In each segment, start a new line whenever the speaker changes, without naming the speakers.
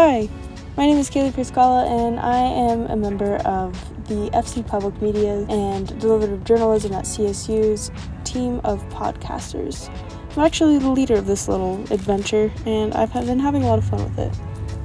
Hi, my name is Kaylee Pierskalla, and I am a member of the FC Public Media and Deliberative Journalism at CSU's team of podcasters. I'm actually the leader of this little adventure, and I've been having a lot of fun with it.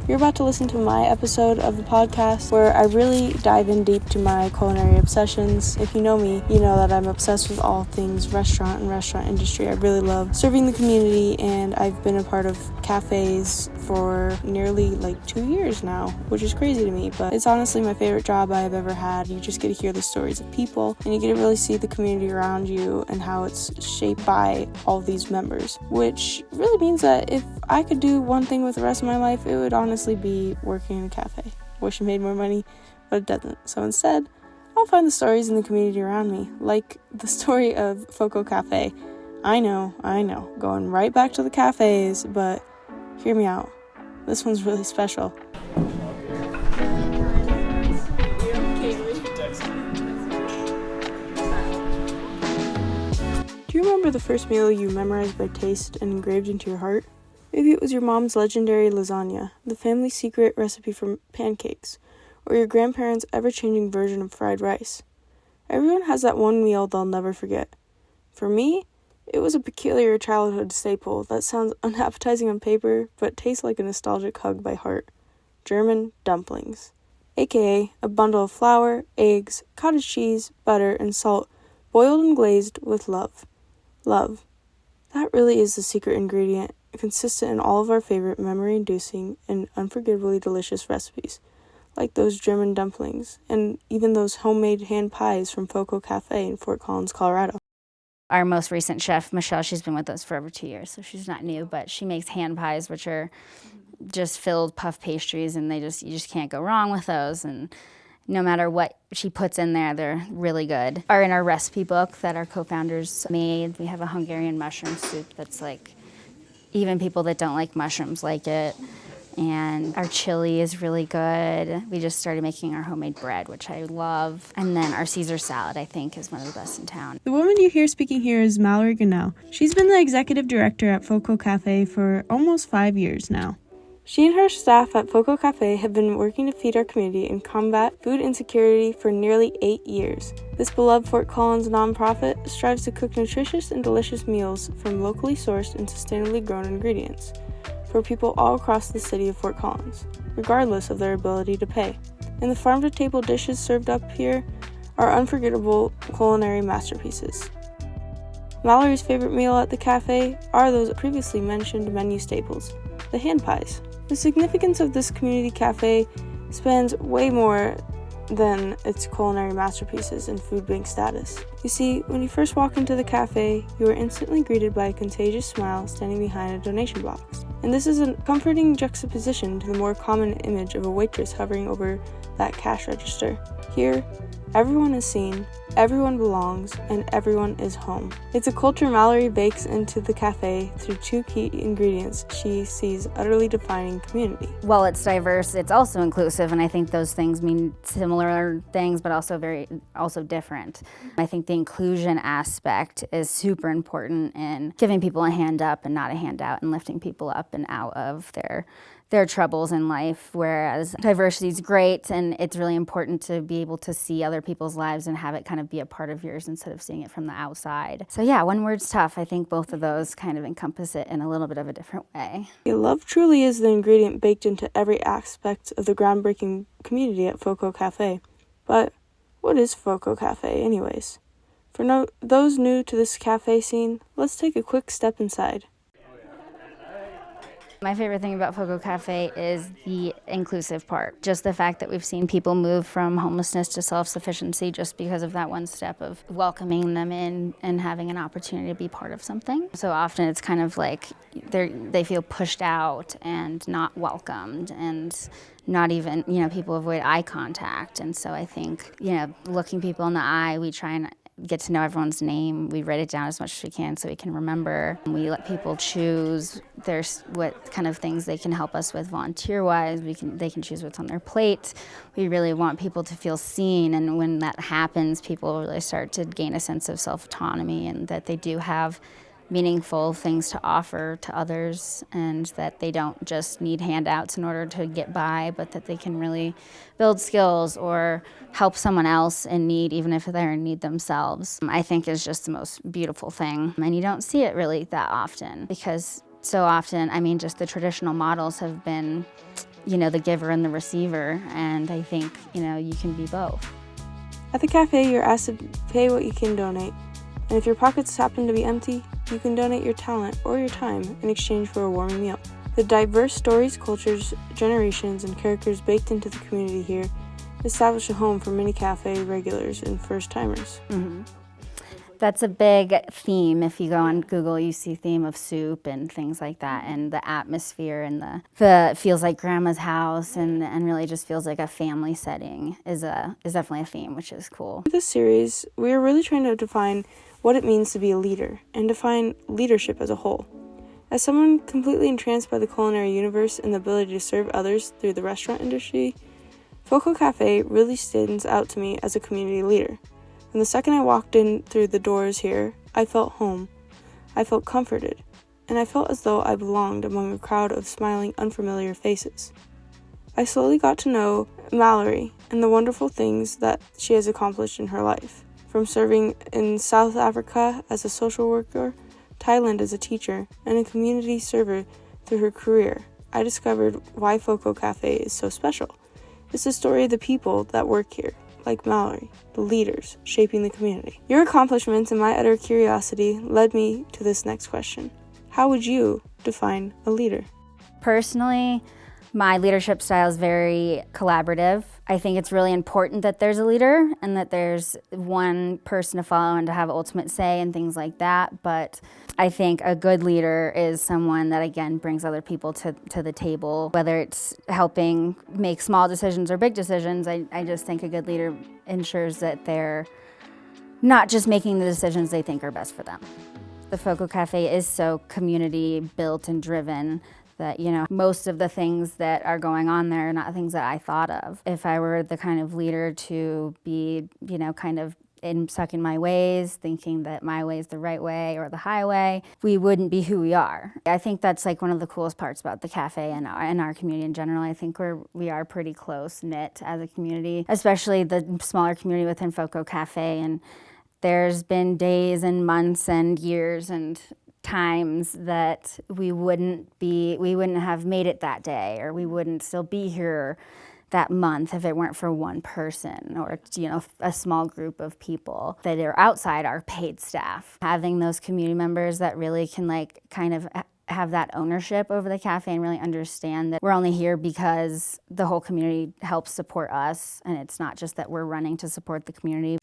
You're about to listen to my episode of the podcast where I really dive in deep to my culinary obsessions. If you know me, you know that I'm obsessed with all things restaurant and restaurant industry. I really love serving the community, and I've been a part of cafes for nearly 2 years now, which is crazy to me, but it's honestly my favorite job I have ever had. You just get to hear the stories of people, and you get to really see the community around you and how it's shaped by all these members, which really means that if I could do one thing with the rest of my life, it would honestly be working in a cafe. Wish I made more money, but it doesn't. So instead, I'll find the stories in the community around me, like the story of Foco Cafe. I know, going right back to the cafes, but hear me out. This one's really special. Do you remember the first meal you memorized by taste and engraved into your heart? Maybe it was your mom's legendary lasagna, the family secret recipe for pancakes, or your grandparents' ever-changing version of fried rice. Everyone has that one meal they'll never forget. For me, it was a peculiar childhood staple that sounds unappetizing on paper, but tastes like a nostalgic hug by heart. German dumplings, aka a bundle of flour, eggs, cottage cheese, butter, and salt, boiled and glazed with love. Love. That really is the secret ingredient, consistent in all of our favorite memory-inducing and unforgettably delicious recipes, like those German dumplings, and even those homemade hand pies from Foco Cafe in Fort Collins, Colorado.
Our most recent chef, Michelle, she's been with us for over 2 years, so she's not new, but she makes hand pies, which are just filled puff pastries, and you just can't go wrong with those. And no matter what she puts in there, they're really good. In our recipe book that our co-founders made, we have a Hungarian mushroom soup that's even people that don't like mushrooms like it. And our chili is really good. We just started making our homemade bread, which I love. And then our Caesar salad, I think, is one of the best in town.
The woman you hear speaking here is Mallory Gunnell. She's been the executive director at Foco Cafe for almost 5 years now. She and her staff at Foco Cafe have been working to feed our community and combat food insecurity for nearly 8 years. This beloved Fort Collins nonprofit strives to cook nutritious and delicious meals from locally sourced and sustainably grown ingredients for people all across the city of Fort Collins, regardless of their ability to pay. And the farm-to-table dishes served up here are unforgettable culinary masterpieces. Mallory's favorite meal at the cafe are those previously mentioned menu staples, the hand pies. The significance of this community cafe spans way more than its culinary masterpieces and food bank status. You see, when you first walk into the cafe, you are instantly greeted by a contagious smile standing behind a donation box. And this is a comforting juxtaposition to the more common image of a waitress hovering over that cash register. Here, everyone is seen, everyone belongs, and everyone is home. It's a culture Mallory bakes into the cafe through 2 key ingredients she sees utterly defining community.
While it's diverse, it's also inclusive, and I think those things mean similar things, but also different. I think the inclusion aspect is super important in giving people a hand up and not a handout, and lifting people up and out of their troubles in life, whereas diversity is great, and it's really important to be able to see other people's lives and have it kind of be a part of yours instead of seeing it from the outside. So yeah, one word's tough. I think both of those kind of encompass it in a little bit of a different way.
Love truly is the ingredient baked into every aspect of the groundbreaking community at Foco Cafe. But what is Foco Cafe anyways? For those new to this cafe scene, let's take a quick step inside.
My favorite thing about Foco Cafe is the inclusive part. Just the fact that we've seen people move from homelessness to self-sufficiency just because of that one step of welcoming them in and having an opportunity to be part of something. So often it's kind of like they feel pushed out and not welcomed, and not even, people avoid eye contact. And so I think, looking people in the eye, we try and get to know everyone's name. We write it down as much as we can so we can remember. We let people choose what kind of things they can help us with volunteer-wise. They can choose what's on their plate. We really want people to feel seen, and when that happens, people really start to gain a sense of self-autonomy and that they do have meaningful things to offer to others, and that they don't just need handouts in order to get by, but that they can really build skills or help someone else in need, even if they're in need themselves, I think is just the most beautiful thing. And you don't see it really that often, because so often, I mean, just the traditional models have been, the giver and the receiver, and I think, you can be both.
At the cafe, you're asked to pay what you can donate, and if your pockets happen to be empty, you can donate your talent or your time in exchange for a warming meal. The diverse stories, cultures, generations, and characters baked into the community here establish a home for many cafe regulars and first-timers.
Mm-hmm. That's a big theme. If you go on Google, you see theme of soup and things like that, and the atmosphere and the feels like grandma's house and really just feels like a family setting is definitely a theme, which is cool.
For this series, we are really trying to define what it means to be a leader and define leadership as a whole. As someone completely entranced by the culinary universe and the ability to serve others through the restaurant industry, Foco Cafe really stands out to me as a community leader. From the second I walked in through the doors here, I felt home. I felt comforted, and I felt as though I belonged among a crowd of smiling, unfamiliar faces. I slowly got to know Mallory and the wonderful things that she has accomplished in her life. From serving in South Africa as a social worker, Thailand as a teacher, and a community server through her career, I discovered why Foco Cafe is so special. It's the story of the people that work here, like Mallory, the leaders shaping the community. Your accomplishments and my utter curiosity led me to this next question. How would you define a leader?
Personally, my leadership style is very collaborative. I think it's really important that there's a leader and that there's one person to follow and to have ultimate say and things like that. But I think a good leader is someone that, again, brings other people to the table, whether it's helping make small decisions or big decisions. I just think a good leader ensures that they're not just making the decisions they think are best for them. The Foco Cafe is so community built and driven that, most of the things that are going on there are not things that I thought of. If I were the kind of leader to be, kind of stuck in my ways, thinking that my way is the right way or the highway, we wouldn't be who we are. I think that's like one of the coolest parts about the cafe and our community in general. I think we are pretty close-knit as a community, especially the smaller community within Foco Cafe. And there's been days and months and years and times that we wouldn't have made it that day, or we wouldn't still be here that month if it weren't for one person or, a small group of people that are outside our paid staff. Having those community members that really can kind of have that ownership over the cafe and really understand that we're only here because the whole community helps support us, and it's not just that we're running to support the community.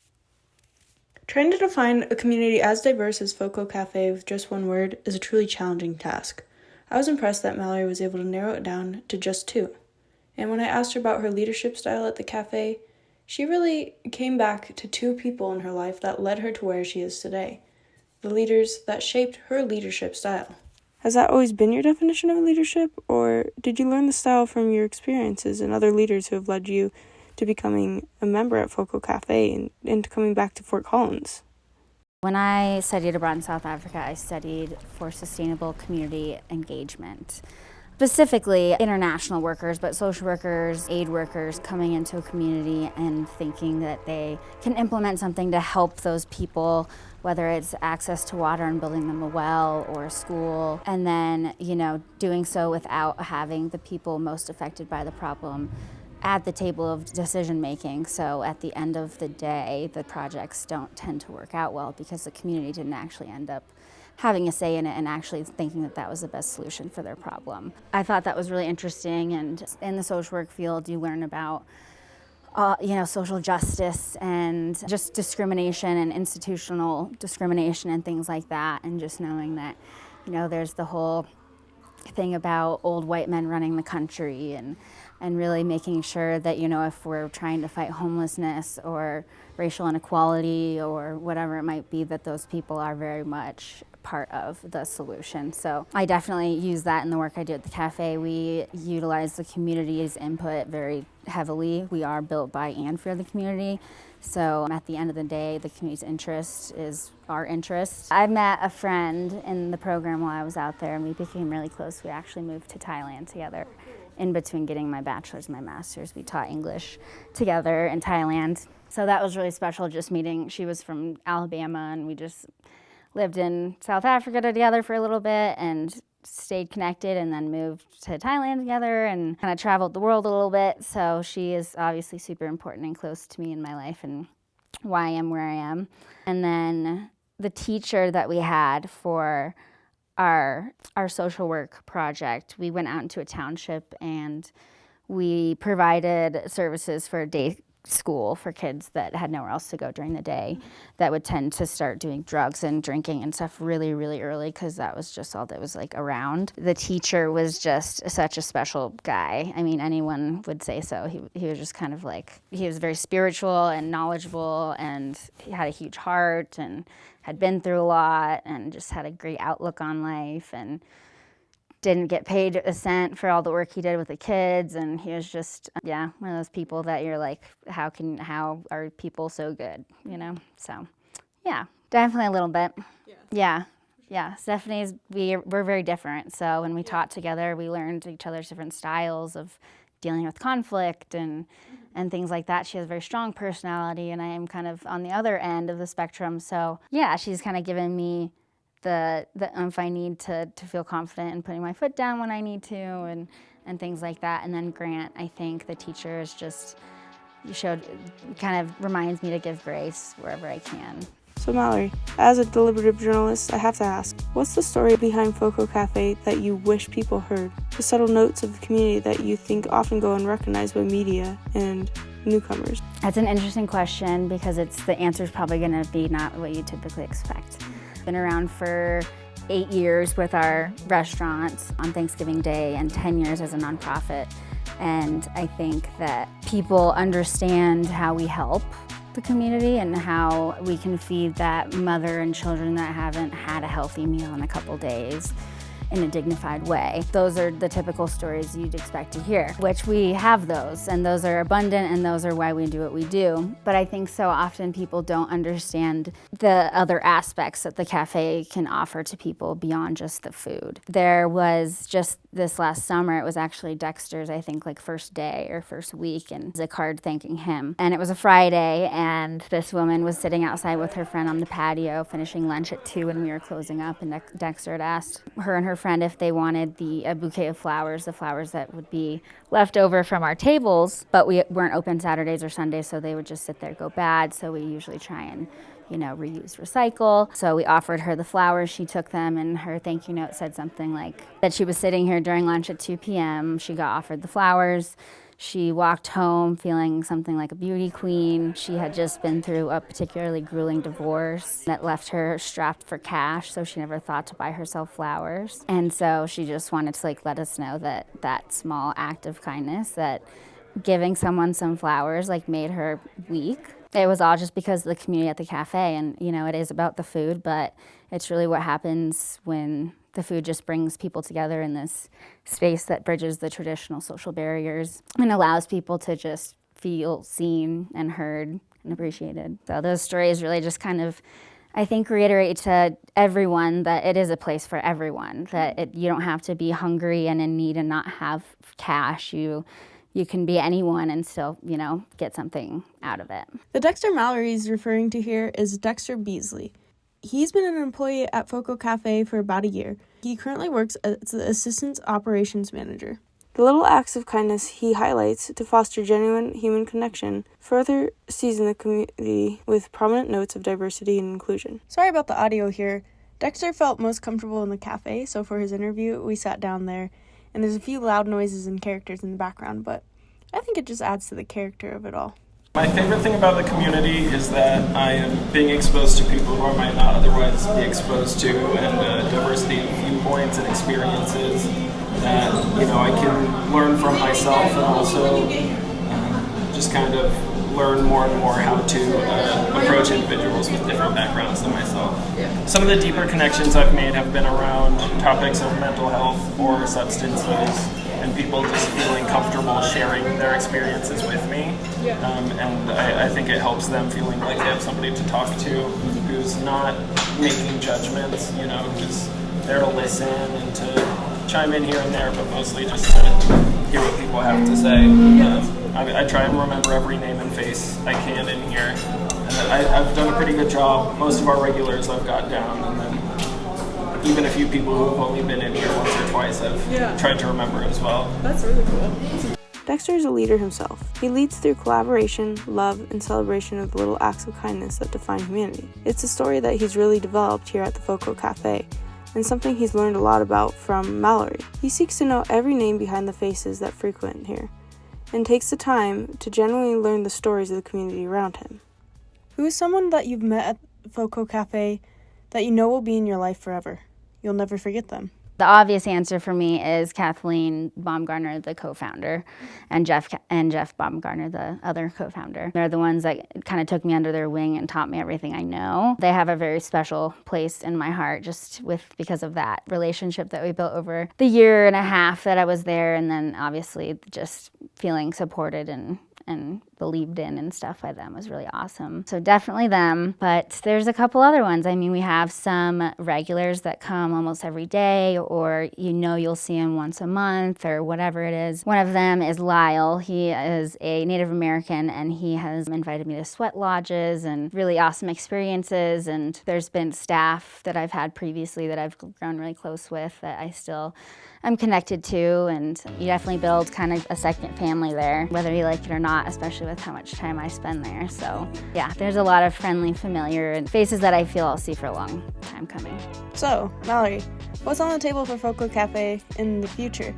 Trying to define a community as diverse as Foco Cafe with just one word is a truly challenging task. I was impressed that Mallory was able to narrow it down to just two. And when I asked her about her leadership style at the cafe, she really came back to two people in her life that led her to where she is today, the leaders that shaped her leadership style. Has that always been your definition of leadership, or did you learn the style from your experiences and other leaders who have led you to becoming a member at Foco Cafe and to coming back to Fort Collins?
When I studied abroad in South Africa, I studied for sustainable community engagement. Specifically international workers, but social workers, aid workers coming into a community and thinking that they can implement something to help those people, whether it's access to water and building them a well or a school, and then, doing so without having the people most affected by the problem at the table of decision making. So at the end of the day, the projects don't tend to work out well because the community didn't actually end up having a say in it and actually thinking that was the best solution for their problem. I thought that was really interesting, and in the social work field you learn about social justice and just discrimination and institutional discrimination and things like that, and just knowing that there's the whole thing about old white men running the country, and really making sure that, if we're trying to fight homelessness or racial inequality or whatever it might be, that those people are very much part of the solution. So I definitely use that in the work I do at the cafe. We utilize the community's input very heavily. We are built by and for the community. So at the end of the day, the community's interest is our interest. I met a friend in the program while I was out there, and we became really close. We actually moved to Thailand together. In between getting my bachelor's and my master's, we taught English together in Thailand. So that was really special, just meeting. She was from Alabama, and we just lived in South Africa together for a little bit and stayed connected, and then moved to Thailand together and kind of traveled the world a little bit. So she is obviously super important and close to me in my life and why I am where I am. And then the teacher that we had for our social work project, we went out into a township and we provided services for a day school for kids that had nowhere else to go during the day that would tend to start doing drugs and drinking and stuff really, really early, because that was just all that was like around. The teacher was just such a special guy. I mean, anyone would say so. He was just kind of like, he was very spiritual and knowledgeable, and he had a huge heart and had been through a lot and just had a great outlook on life, and didn't get paid a cent for all the work he did with the kids. And he was just, one of those people that you're like, how are people so good, you know? So, yeah, definitely a little bit. Yeah. Stephanie's, we're very different. So when we taught together, we learned each other's different styles of dealing with conflict and things like that. She has a very strong personality, and I am kind of on the other end of the spectrum. So, yeah, she's kind of given me the oomph I need to feel confident in putting my foot down when I need to, and things like that. And then Grant, I think the teacher is just, kind of reminds me to give grace wherever I can.
So Mallory, as a deliberative journalist, I have to ask, what's the story behind Foco Cafe that you wish people heard? The subtle notes of the community that you think often go unrecognized by media and newcomers?
That's an interesting question, because the answer is probably going to be not what you typically expect. Been around for 8 years with our restaurant on Thanksgiving Day and 10 years as a nonprofit. And I think that people understand how we help the community and how we can feed that mother and children that haven't had a healthy meal in a couple days in a dignified way. Those are the typical stories you'd expect to hear, which we have those, and those are abundant, and those are why we do what we do. But I think so often people don't understand the other aspects that the cafe can offer to people beyond just the food. There was just this last summer, it was actually Dexter's, I think, like first day or first week, and it was a card thanking him. And it was a Friday, and this woman was sitting outside with her friend on the patio, finishing lunch at 2, and we were closing up, and Dexter had asked her and her friend if they wanted a bouquet of flowers, the flowers that would be left over from our tables, but we weren't open Saturdays or Sundays, so they would just sit there, go bad. So we usually try and, reuse, recycle. So we offered her the flowers. She took them, and her thank you note said something like that she was sitting here during lunch at 2 p.m. She got offered the flowers. She walked home feeling something like a beauty queen. She had just been through a particularly grueling divorce that left her strapped for cash, so she never thought to buy herself flowers. And so she just wanted to let us know that small act of kindness, that giving someone some flowers made her week. It was all just because of the community at the cafe, and it is about the food, but it's really what happens when the food just brings people together in this space that bridges the traditional social barriers and allows people to just feel seen and heard and appreciated. So those stories really just kind of, I think, reiterate to everyone that it is a place for everyone, that you don't have to be hungry and in need and not have cash. You can be anyone and still, get something out of it.
The Dexter Mallory is referring to here is Dexter Beasley. He's been an employee at Foco Cafe for about a year. He currently works as the Assistant Operations Manager. The little acts of kindness he highlights to foster genuine human connection further season the community with prominent notes of diversity and inclusion. Sorry about the audio here. Dexter felt most comfortable in the cafe, so for his interview, we sat down there, and there's a few loud noises and characters in the background, but I think it just adds to the character of it all.
My favorite thing about the community is that I am being exposed to people who I might not otherwise be exposed to, and diversity of viewpoints and experiences that I can learn from myself, and also just kind of learn more and more how to approach individuals with different backgrounds than myself. Some of the deeper connections I've made have been around topics of mental health or substance use, and people just feeling comfortable sharing their experiences with me. And I think it helps them feeling like they have somebody to talk to who's not making judgments, who's there to listen and to chime in here and there, but mostly just to hear what people have to say. I try and remember every name and face I can in here. And I've done a pretty good job. Most of our regulars I've got down, and then even a few people who have only been in here once or twice I've tried to remember as well.
That's really cool. Dexter is a leader himself. He leads through collaboration, love, and celebration of the little acts of kindness that define humanity. It's a story that he's really developed here at the Foco Cafe, and something he's learned a lot about from Mallory. He seeks to know every name behind the faces that frequent here, and takes the time to genuinely learn the stories of the community around him. Who is someone that you've met at Foco Cafe that you know will be in your life forever? You'll never forget them.
The obvious answer for me is Kathleen Baumgartner, the co-founder, and Jeff Baumgartner, the other co-founder. They're the ones that kind of took me under their wing and taught me everything I know. They have a very special place in my heart because of that relationship that we built over the year and a half that I was there, and then obviously just feeling supported and believed in and stuff by them was really awesome. So definitely them, but there's a couple other ones. I mean, we have some regulars that come almost every day, or you'll see them once a month or whatever it is. One of them is Lyle. He is a Native American, and he has invited me to sweat lodges and really awesome experiences. And there's been staff that I've had previously that I've grown really close with that I still am connected to, and you definitely build kind of a second family there, whether you like it or not, especially with how much time I spend there. So yeah, there's a lot of friendly, familiar, and faces that I feel I'll see for a long time coming.
So, Mallory, what's on the table for Foco Cafe in the future?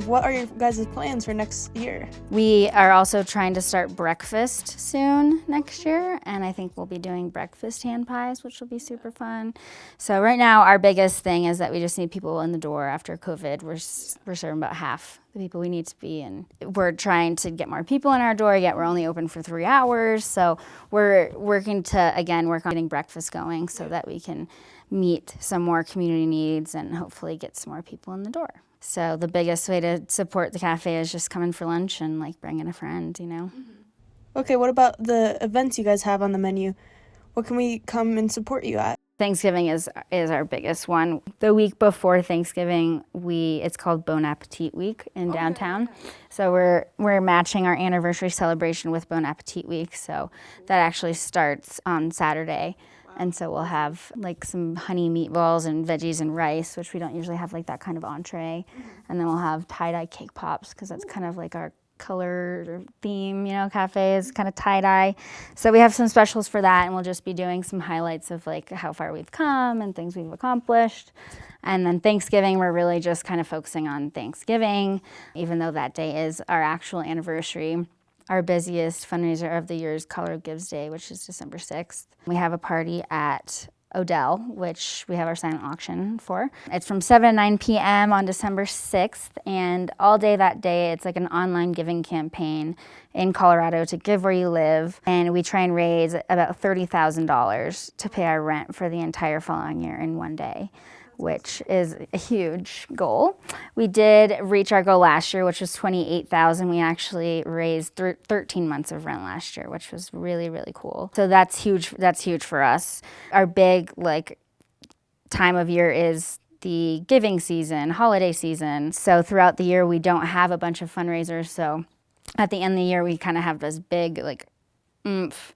What are your guys' plans for next year?
We are also trying to start breakfast soon next year, and I think we'll be doing breakfast hand pies, which will be super fun. So right now, our biggest thing is that we just need people in the door after COVID. We're serving about half the people we need to be, and we're trying to get more people in our door, yet we're only open for 3 hours. So we're working to, again, work on getting breakfast going so that we can meet some more community needs and hopefully get some more people in the door. So the biggest way to support the cafe is just coming for lunch and bringing a friend,
Okay, what about the events you guys have on the menu? What can we come and support you at?
Thanksgiving is our biggest one. The week before Thanksgiving, it's called Bon Appetit Week in downtown. So we're matching our anniversary celebration with Bon Appetit Week. So that actually starts on Saturday. And so we'll have some honey meatballs and veggies and rice, which we don't usually have that kind of entree. And then we'll have tie-dye cake pops, because that's kind of our color theme, cafe is kind of tie-dye. So we have some specials for that, and we'll just be doing some highlights of how far we've come and things we've accomplished. And then Thanksgiving, we're really just kind of focusing on Thanksgiving, even though that day is our actual anniversary. Our busiest fundraiser of the year is Color Gives Day, which is December 6th. We have a party at Odell, which we have our silent auction for. It's from 7 to 9 p.m. on December 6th, and all day that day, it's an online giving campaign in Colorado to give where you live, and we try and raise about $30,000 to pay our rent for the entire following year in one day, which is a huge goal. We did reach our goal last year, which was $28,000. We actually raised 13 months of rent last year, which was really, really cool. So that's huge. That's huge for us. Our big time of year is the giving season, holiday season. So throughout the year, we don't have a bunch of fundraisers. So at the end of the year, we kind of have this big oomph.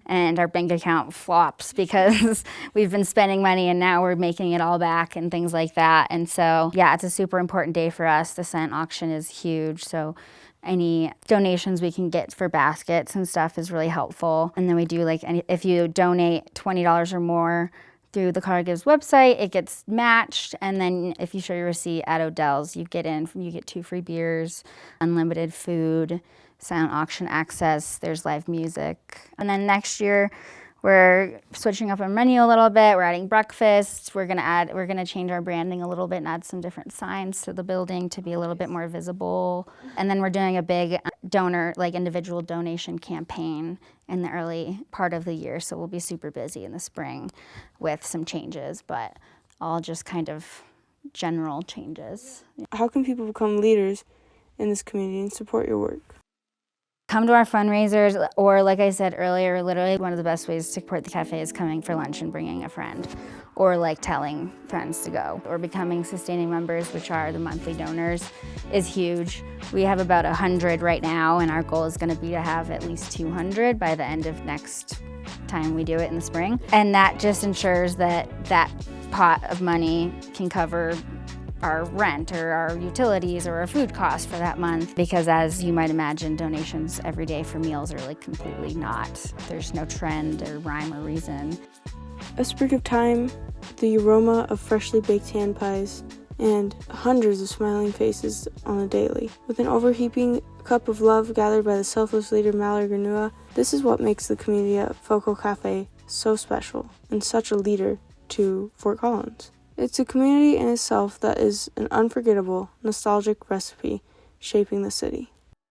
And our bank account flops because we've been spending money and now we're making it all back and things like that. And so, yeah, it's a super important day for us. The silent auction is huge. So any donations we can get for baskets and stuff is really helpful. And then we do if you donate $20 or more through the Color Gives website, it gets matched. And then if you show your receipt at Odell's, you get 2 free beers, unlimited food, silent auction access, there's live music. And then next year, we're switching up our menu a little bit. We're adding breakfast. We're gonna change our branding a little bit and add some different signs to the building to be a little bit more visible. And then we're doing a big individual donation campaign in the early part of the year. So we'll be super busy in the spring with some changes, but all just kind of general changes.
How can people become leaders in this community and support your work?
Come to our fundraisers, or like I said earlier, literally one of the best ways to support the cafe is coming for lunch and bringing a friend, or like telling friends to go, or becoming sustaining members, which are the monthly donors, is huge. We have about 100 right now, and our goal is going to be to have at least 200 by the end of next time we do it in the spring. And that just ensures that that pot of money can cover our rent or our utilities or our food costs for that month, because as you might imagine, donations every day for meals are like completely not. There's no trend or rhyme or reason.
A sprig of thyme, the aroma of freshly baked hand pies, and hundreds of smiling faces on a daily. With an overheaping cup of love gathered by the selfless leader Mallory Granua, this is what makes the community at Foco Cafe so special and such a leader to Fort Collins. It's a community in itself that is an unforgettable, nostalgic recipe shaping the city.